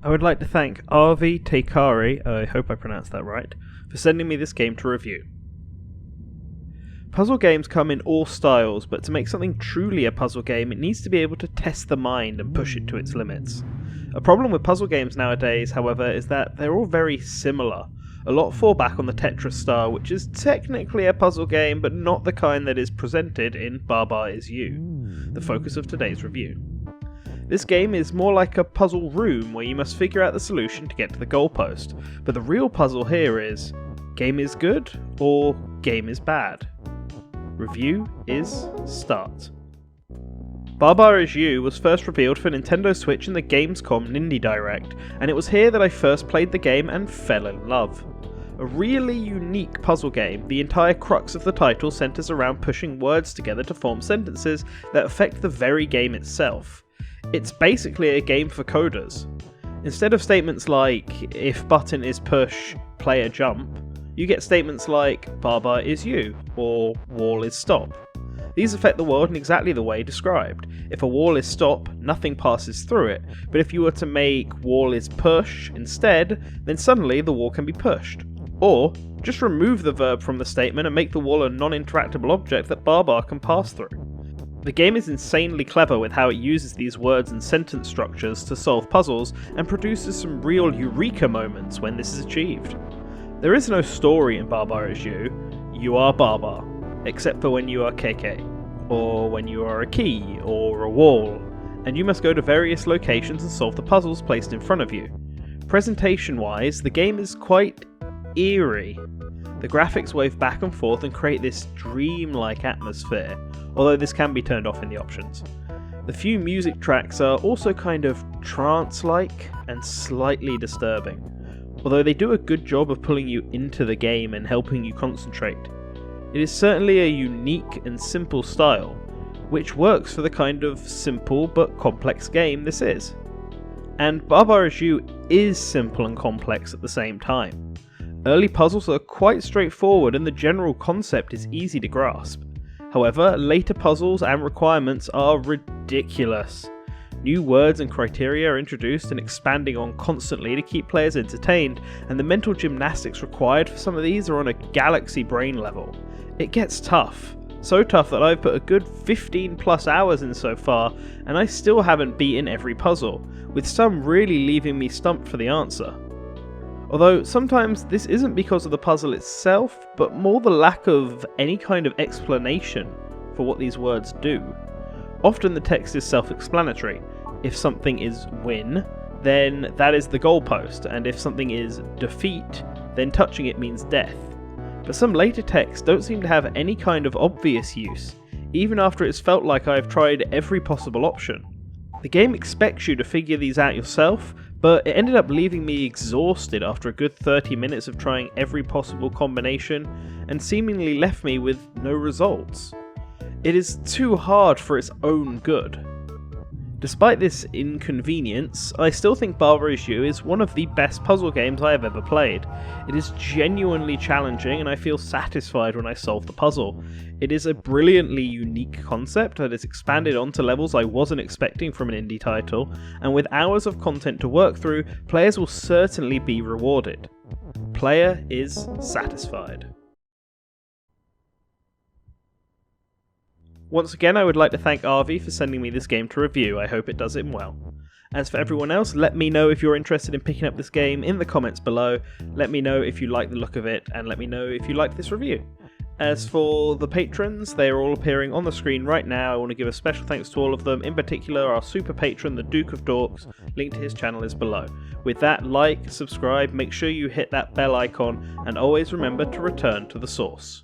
I would like to thank Arvi Teikari, I hope I pronounced that right, for sending me this game to review. Puzzle games come in all styles, but to make something truly a puzzle game, it needs to be able to test the mind and push it to its limits. A problem with puzzle games nowadays, however, is that they're all very similar. A lot fall back on the Tetris style, which is technically a puzzle game, but not the kind that is presented in Baba Is You, the focus of today's review. This game is more like a puzzle room where you must figure out the solution to get to the goalpost, but the real puzzle here is, game is good or game is bad? Review is start. Baba Is You was first revealed for Nintendo Switch in the Gamescom Indie Direct, and it was here that I first played the game and fell in love. A really unique puzzle game, the entire crux of the title centres around pushing words together to form sentences that affect the very game itself. It's basically a game for coders. Instead of statements like, if button is push, player jump, you get statements like, Baba is you, or wall is stop. These affect the world in exactly the way described. If a wall is stop, nothing passes through it, but if you were to make wall is push instead, then suddenly the wall can be pushed. Or, just remove the verb from the statement and make the wall a non-interactable object that Baba can pass through. The game is insanely clever with how it uses these words and sentence structures to solve puzzles, and produces some real eureka moments when this is achieved. There is no story in Baba Is You are Baba, except for when you are KK, or when you are a key, or a wall, and you must go to various locations and solve the puzzles placed in front of you. Presentation-wise, the game is quite eerie. The graphics wave back and forth and create this dream-like atmosphere, although this can be turned off in the options. The few music tracks are also kind of trance-like and slightly disturbing, although they do a good job of pulling you into the game and helping you concentrate. It is certainly a unique and simple style, which works for the kind of simple but complex game this is. And Baba Is You is simple and complex at the same time. Early puzzles are quite straightforward and the general concept is easy to grasp. However, later puzzles and requirements are ridiculous. New words and criteria are introduced and expanding on constantly to keep players entertained, and the mental gymnastics required for some of these are on a galaxy brain level. It gets tough. So tough that I've put a good 15 plus hours in so far, and I still haven't beaten every puzzle, with some really leaving me stumped for the answer. Although sometimes this isn't because of the puzzle itself, but more the lack of any kind of explanation for what these words do. Often the text is self-explanatory. If something is win, then that is the goalpost, and if something is defeat, then touching it means death. But some later texts don't seem to have any kind of obvious use, even after it's felt like I've tried every possible option. The game expects you to figure these out yourself, but it ended up leaving me exhausted after a good 30 minutes of trying every possible combination, and seemingly left me with no results. It is too hard for its own good. Despite this inconvenience, I still think Baba Is You is one of the best puzzle games I have ever played. It is genuinely challenging and I feel satisfied when I solve the puzzle. It is a brilliantly unique concept that is expanded onto levels I wasn't expecting from an indie title, and with hours of content to work through, players will certainly be rewarded. Player is satisfied. Once again, I would like to thank Arvi for sending me this game to review. I hope it does him well. As for everyone else, let me know if you're interested in picking up this game in the comments below. Let me know if you like the look of it, and let me know if you like this review. As for the patrons, they are all appearing on the screen right now. I want to give a special thanks to all of them, in particular our super patron, the Duke of Dorks. Link to his channel is below. With that, like, subscribe, make sure you hit that bell icon, and always remember to return to the source.